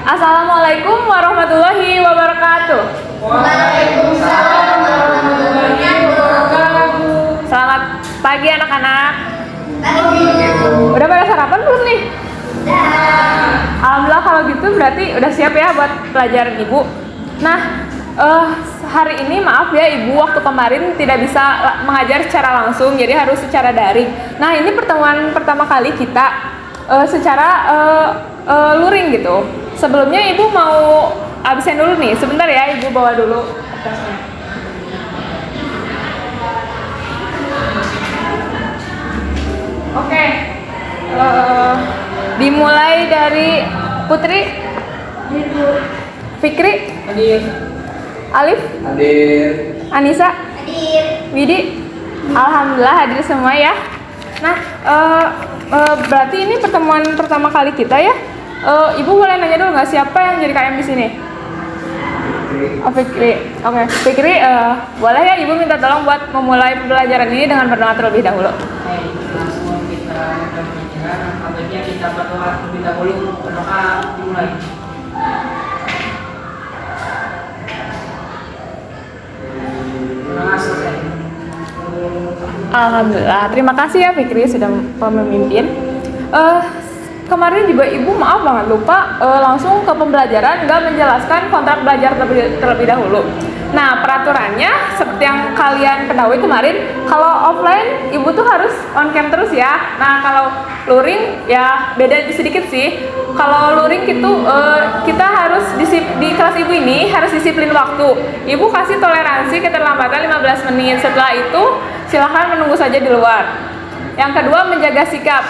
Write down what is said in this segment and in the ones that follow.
Assalamualaikum warahmatullahi wabarakatuh. Waalaikumsalam warahmatullahi wabarakatuh. Selamat pagi anak-anak. Pagi. Udah pada sarapan belum nih? Dah. Alhamdulillah kalau gitu berarti udah siap ya buat pelajaran ibu. Nah, hari ini maaf ya ibu, waktu kemarin tidak bisa mengajar secara langsung, jadi harus secara daring. Nah, ini pertemuan pertama kali kita secara luring gitu. Sebelumnya ibu mau absen dulu nih, sebentar ya ibu bawa dulu kertasnya. Oke, dimulai dari Putri, Fikri, Hadir. Alif, Hadir. Anissa, Hadir. Widi. Alhamdulillah hadir semua ya. Nah, berarti ini pertemuan pertama kali kita ya. Ibu boleh nanya dulu nggak siapa yang jadi KM di sini? Oh, Fikri. Oke, Fikri, boleh ya ibu minta tolong buat memulai pembelajaran ini dengan berdoa terlebih dahulu. Baik, langsung kita akan bicara. Apabila kita berdoa terlebih dahulu, berdoa dimulai. Berdoa selesai. Alhamdulillah, terima kasih ya Fikri sudah memimpin. Kemarin juga ibu maaf banget lupa langsung ke pembelajaran, nggak menjelaskan kontrak belajar terlebih dahulu. Nah, peraturannya seperti yang kalian ketahui kemarin, kalau offline ibu tuh harus on cam terus ya. Nah, kalau luring ya beda sedikit sih. Kalau luring itu kita harus di kelas ibu ini harus disiplin waktu. Ibu kasih toleransi keterlambatan 15 menit. Setelah itu silahkan menunggu saja di luar. Yang kedua, menjaga sikap.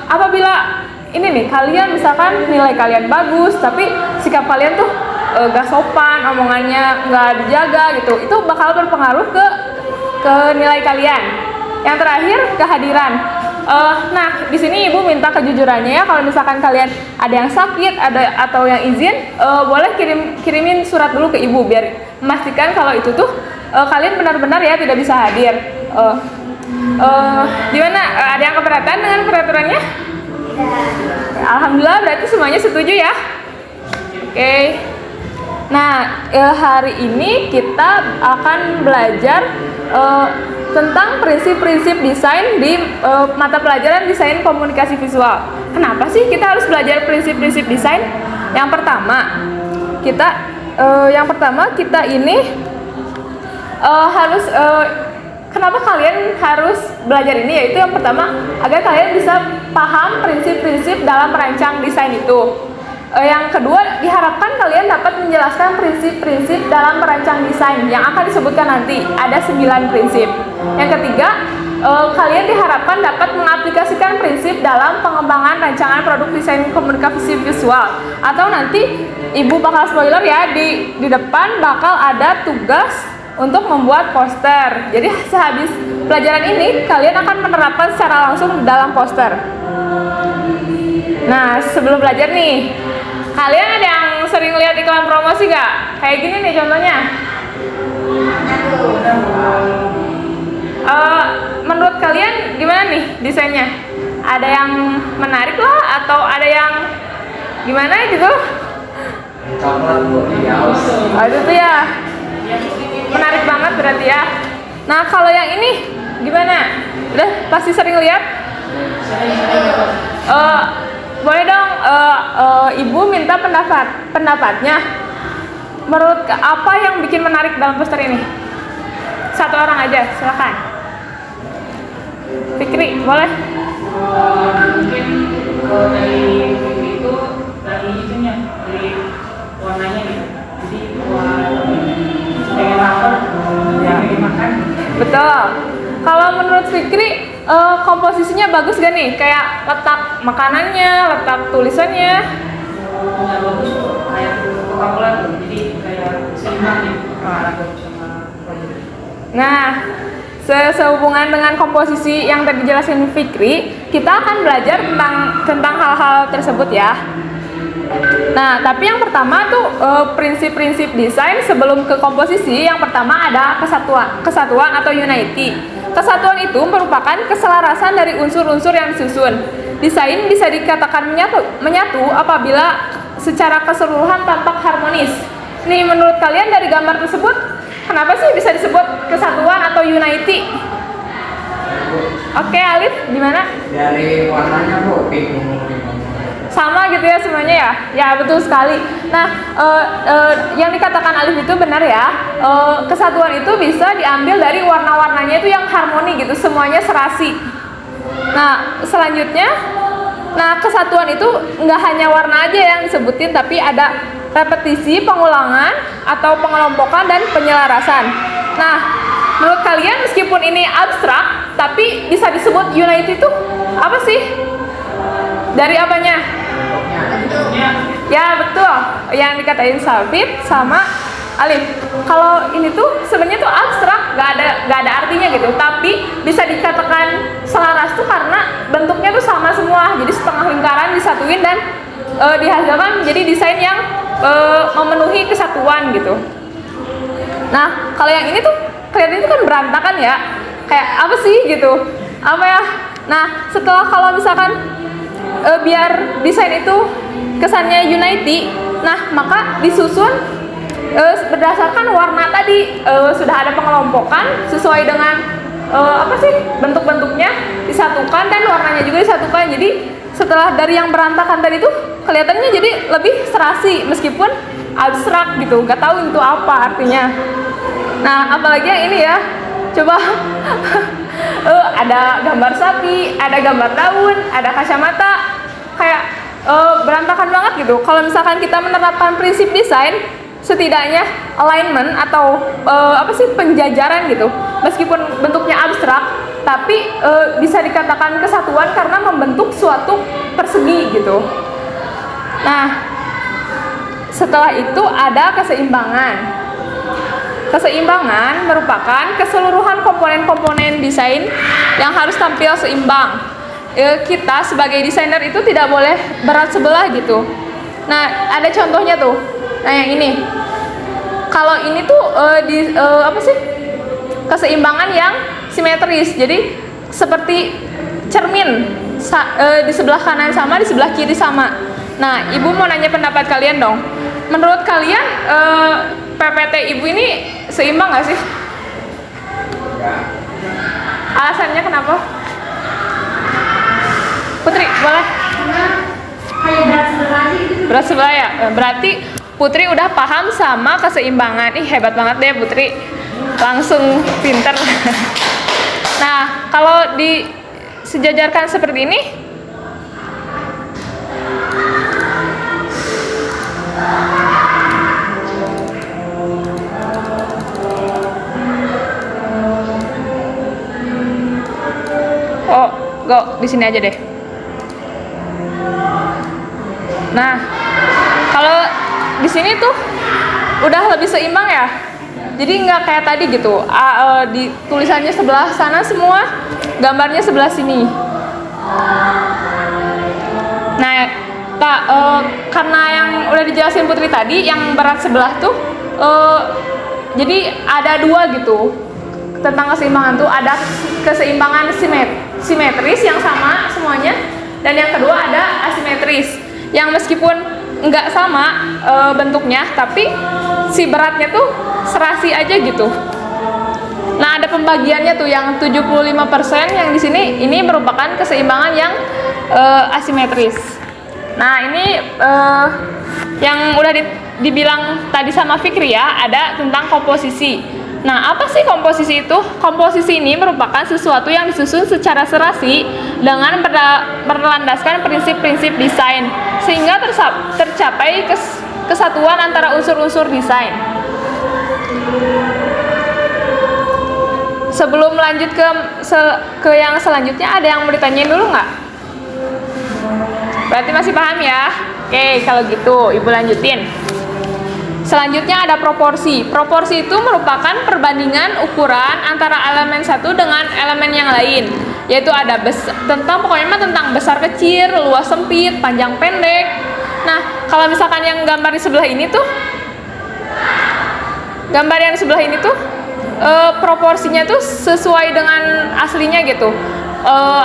Apabila ini nih, kalian misalkan nilai kalian bagus, tapi sikap kalian tuh gak sopan, omongannya gak dijaga gitu, itu bakal berpengaruh ke nilai kalian. Yang terakhir, kehadiran. Nah, di sini ibu minta kejujurannya ya. Kalau misalkan kalian ada yang sakit, atau yang izin, boleh kirimin surat dulu ke ibu biar memastikan kalau itu tuh kalian benar-benar ya tidak bisa hadir. Gimana? Ada yang keberatan dengan peraturannya? Alhamdulillah berarti semuanya setuju ya. Oke. Nah, hari ini kita akan belajar tentang prinsip-prinsip desain di mata pelajaran desain komunikasi visual. Kenapa sih kita harus belajar prinsip-prinsip desain? Yang pertama kita ini harus kenapa kalian harus belajar ini? Yaitu yang pertama, agar kalian bisa paham prinsip-prinsip dalam merancang desain itu. Yang kedua, diharapkan kalian dapat menjelaskan prinsip-prinsip dalam merancang desain yang akan disebutkan nanti. Ada 9 prinsip. Yang ketiga, kalian diharapkan dapat mengaplikasikan prinsip dalam pengembangan rancangan produk desain komunikasi visual. Atau nanti ibu bakal spoiler ya, di depan bakal ada tugas untuk membuat poster. Jadi sehabis pelajaran ini kalian akan menerapkan secara langsung dalam poster. Nah, sebelum belajar nih, kalian ada yang sering lihat iklan promosi gak? Kayak gini nih contohnya. Menurut kalian gimana nih desainnya? Ada yang menarik lah atau ada yang gimana gitu? Coklat bu, Itu tuh ya menarik banget berarti ya. Nah, kalau yang ini gimana? Udah pasti sering lihat? Boleh dong ibu minta pendapatnya. Menurut apa yang bikin menarik dalam poster ini? Satu orang aja, silakan. Fikri, boleh? mungkin kalau dari itu dari itunya, dari warnanya gitu. Jadi pengen lapar, pengen makan. Betul. Kalau menurut Fikri, komposisinya bagus gak nih? Kayak letak makanannya, letak tulisannya. Ya bagus kok, kayak Coca-Cola tuh, jadi kayak seimbang gitu sama proyek. Nah, sehubungan dengan komposisi yang tadi dijelasin Fikri, kita akan belajar tentang hal-hal tersebut ya. Nah, tapi yang pertama tuh prinsip-prinsip desain sebelum ke komposisi. Yang pertama ada kesatuan atau unity. Kesatuan itu merupakan keselarasan dari unsur-unsur yang disusun. Desain bisa dikatakan menyatu apabila secara keseluruhan tampak harmonis. Nih, menurut kalian dari gambar tersebut, kenapa sih bisa disebut kesatuan atau unity? Oke, Alif, gimana? Dari warnanya Bu, pink. Sama gitu ya semuanya ya? Ya, betul sekali. Nah, yang dikatakan Alif itu benar ya. Kesatuan itu bisa diambil dari warna-warnanya itu yang harmoni gitu, semuanya serasi. Nah, selanjutnya, kesatuan itu nggak hanya warna aja yang disebutin, tapi ada repetisi, pengulangan, atau pengelompokan, dan penyelarasan. Nah, menurut kalian meskipun ini abstrak, tapi bisa disebut unity itu apa sih? Dari apanya? Ya, betul. Yang dikatain Safid sama Alif. Kalau ini tuh sebenarnya tuh abstrak, nggak ada artinya gitu. Tapi bisa dikatakan selaras tuh karena bentuknya tuh sama semua. Jadi setengah lingkaran disatuin dan dihasilkan menjadi desain yang memenuhi kesatuan gitu. Nah, kalau yang ini tuh kelihatan itu kan berantakan ya. Kayak apa sih gitu? Apa ya? Nah, setelah kalau misalkan biar desain itu kesannya unity, nah maka disusun berdasarkan warna tadi. Sudah ada pengelompokan sesuai dengan apa sih bentuk-bentuknya disatukan dan warnanya juga disatukan. Jadi setelah dari yang berantakan tadi tuh kelihatannya jadi lebih serasi meskipun abstrak gitu, nggak tahu itu apa artinya. Nah, apalagi yang ini ya, coba ada gambar sapi, ada gambar daun, ada kacamata, kayak berantakan banget gitu. Kalau misalkan kita menerapkan prinsip desain, setidaknya alignment atau penjajaran gitu, meskipun bentuknya abstrak, tapi bisa dikatakan kesatuan karena membentuk suatu persegi gitu. Nah, setelah itu ada keseimbangan. Keseimbangan merupakan keseluruhan komponen-komponen desain yang harus tampil seimbang. Kita sebagai desainer itu tidak boleh berat sebelah gitu. Nah, ada contohnya tuh. Nah, yang ini. Kalau ini tuh keseimbangan yang simetris. Jadi seperti cermin, di sebelah kanan sama, di sebelah kiri sama. Nah, Ibu mau nanya pendapat kalian dong. Menurut kalian PPT Ibu ini seimbang nggak sih? Alasannya kenapa? Putri, boleh? Kayak berat sebelah aja gitu. Berat sebelah ya? Berarti Putri udah paham sama keseimbangan. Ih, hebat banget deh Putri. Langsung pinter. Nah, kalau disejajarkan seperti ini, di sini aja deh. Nah, kalau di sini tuh udah lebih seimbang ya. Jadi nggak kayak tadi gitu. Di tulisannya sebelah sana semua, gambarnya sebelah sini. Nah, karena yang udah dijelasin Putri tadi, yang berat sebelah tuh, jadi ada dua gitu. Tentang keseimbangan tuh ada keseimbangan simetris yang sama semuanya, dan yang kedua ada asimetris yang meskipun nggak sama bentuknya, tapi si beratnya tuh serasi aja gitu. Nah, ada pembagiannya tuh yang 75% yang di sini ini merupakan keseimbangan yang asimetris. Nah, ini yang udah dibilang tadi sama Fikri ya, ada tentang komposisi. Nah, apa sih komposisi itu? Komposisi ini merupakan sesuatu yang disusun secara serasi dengan berlandaskan prinsip-prinsip desain sehingga tercapai kesatuan antara unsur-unsur desain. Sebelum lanjut ke yang selanjutnya, ada yang mau ditanyain dulu nggak? Berarti masih paham ya? Oke, kalau gitu Ibu lanjutin. Selanjutnya ada proporsi. Proporsi itu merupakan perbandingan ukuran antara elemen satu dengan elemen yang lain. Yaitu ada tentang besar kecil, luas sempit, panjang pendek. Nah, kalau misalkan yang gambar di sebelah ini tuh, proporsinya tuh sesuai dengan aslinya gitu.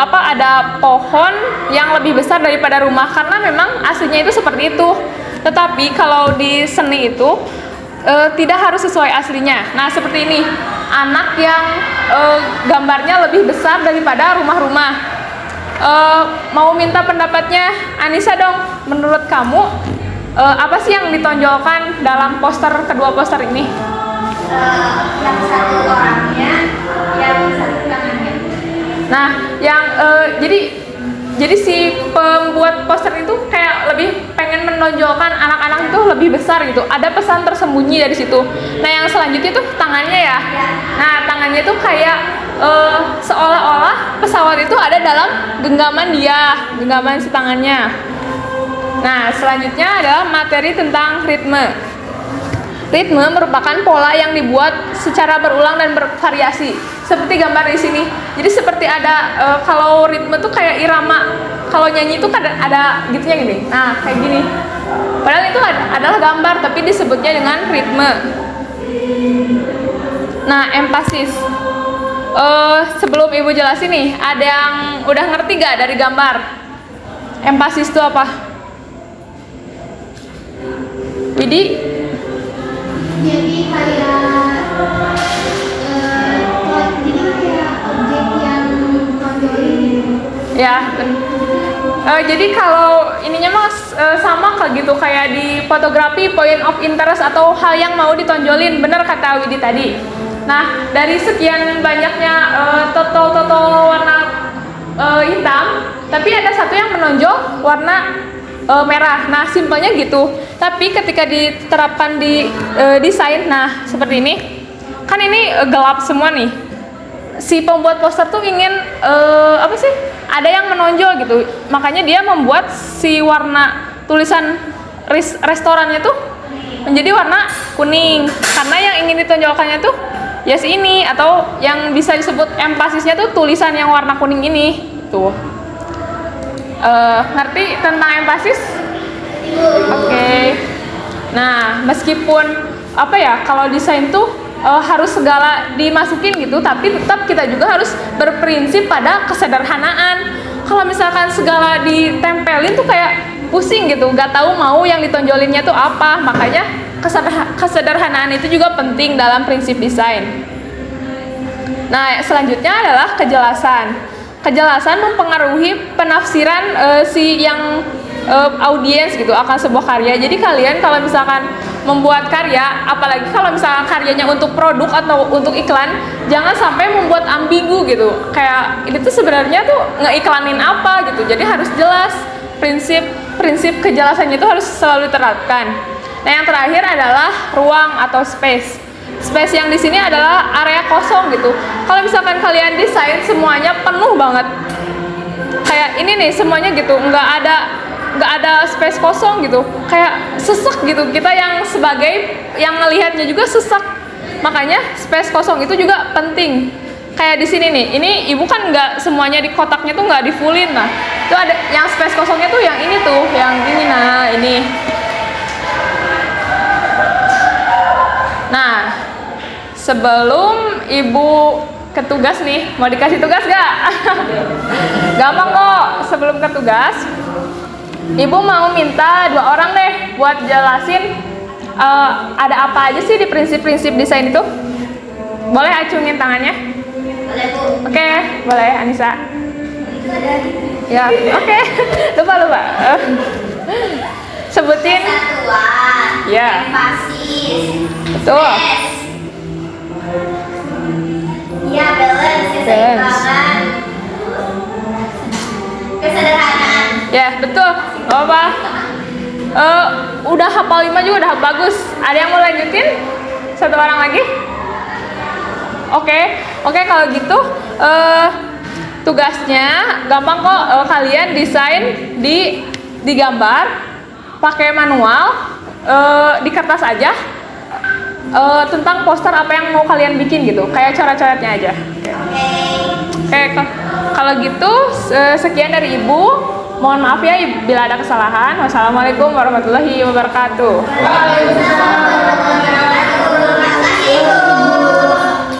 Ada pohon yang lebih besar daripada rumah karena memang aslinya itu seperti itu. Tetapi kalau di seni itu tidak harus sesuai aslinya. Nah, seperti ini. Anak yang gambarnya lebih besar daripada rumah-rumah. Mau minta pendapatnya Anissa dong. Menurut kamu apa sih yang ditonjolkan dalam kedua poster ini? Yang satu orangnya, yang satu tangannya. Nah, yang jadi si pembuat poster itu kayak lebih pengen menonjolkan anak-anak itu lebih besar gitu. Ada pesan tersembunyi dari situ. Nah, yang selanjutnya tuh tangannya ya. Nah, tangannya tuh kayak seolah-olah pesawat itu ada dalam genggaman si tangannya. Nah, selanjutnya adalah materi tentang ritme. Ritme merupakan pola yang dibuat secara berulang dan bervariasi. Seperti gambar di sini. Jadi seperti ada kalau ritme tuh kayak irama. Kalau nyanyi itu kan ada gitunya gini. Nah, kayak gini. Padahal itu adalah gambar tapi disebutnya dengan ritme. Nah, empasis. Sebelum Ibu jelasin nih, ada yang udah ngerti gak dari gambar? Empasis itu apa? Widi? Jadi kayak objek yang nonjolin. Ya, jadi kalau ininya mah sama kayak gitu, kayak di fotografi point of interest atau hal yang mau ditonjolin, bener kata Widi tadi. Nah, dari sekian banyaknya toto warna hitam, tapi ada satu yang menonjol warna merah. Nah, simpelnya gitu. Tapi ketika diterapkan di desain, nah seperti ini, kan ini gelap semua nih. Si pembuat poster tuh ingin apa sih? Ada yang menonjol gitu. Makanya dia membuat si warna tulisan restorannya tuh menjadi warna kuning. Karena yang ingin ditonjolkannya tuh ya si ini, atau yang bisa disebut empasisnya tuh tulisan yang warna kuning ini. Tuh. Ngerti tentang empasis? Oke. Nah, meskipun apa ya, kalau desain tuh harus segala dimasukin gitu, tapi tetap kita juga harus berprinsip pada kesederhanaan. Kalau misalkan segala ditempelin tuh kayak pusing gitu, nggak tahu mau yang ditonjolinnya tuh apa. Makanya kesederhanaan itu juga penting dalam prinsip desain. Nah, selanjutnya adalah kejelasan. Kejelasan mempengaruhi penafsiran si yang audiens gitu akan sebuah karya. Jadi kalian kalau misalkan membuat karya, apalagi kalau misalkan karyanya untuk produk atau untuk iklan, jangan sampai membuat ambigu gitu. Kayak ini tuh sebenarnya tuh ngeiklanin apa gitu. Jadi harus jelas, prinsip kejelasannya itu harus selalu diterapkan. Nah, yang terakhir adalah ruang atau space. Space yang di sini adalah area kosong gitu. Kalau misalkan kalian desain semuanya penuh banget, kayak ini nih semuanya gitu, nggak ada space kosong gitu, kayak sesek gitu. Kita yang sebagai yang ngelihatnya juga sesek. Makanya space kosong itu juga penting. Kayak di sini nih, ini Ibu kan nggak semuanya di kotaknya tuh nggak di fullin. Nah, itu ada yang space kosongnya tuh yang ini tuh, yang ini. Nah, ini. Nah, sebelum Ibu ke tugas nih, mau dikasih tugas gak? Gampang kok. Sebelum ke tugas, Ibu mau minta 2 orang deh buat jelasin ada apa aja sih di prinsip-prinsip desain itu. Boleh acungin tangannya? Boleh, Bu. Oke, boleh Anissa. Itu ada Ya, oke. Lupa. Sebutin. kesatuan, Ya. empasis, Betul. ya balance, keseimbangan, kesederhanaan. Ya, betul. Apa? Udah hafal 5 juga udah bagus. Ada yang mau lanjutin? 1 orang lagi? Oke, kalau gitu tugasnya gampang kok. Kalian desain di gambar pakai manual di kertas aja tentang poster apa yang mau kalian bikin gitu, kayak coret-coretnya aja. Oke, kalau gitu sekian dari Ibu. Mohon maaf ya bila ada kesalahan. Wassalamualaikum warahmatullahi wabarakatuh. Waalaikumsalam warahmatullahi wabarakatuh.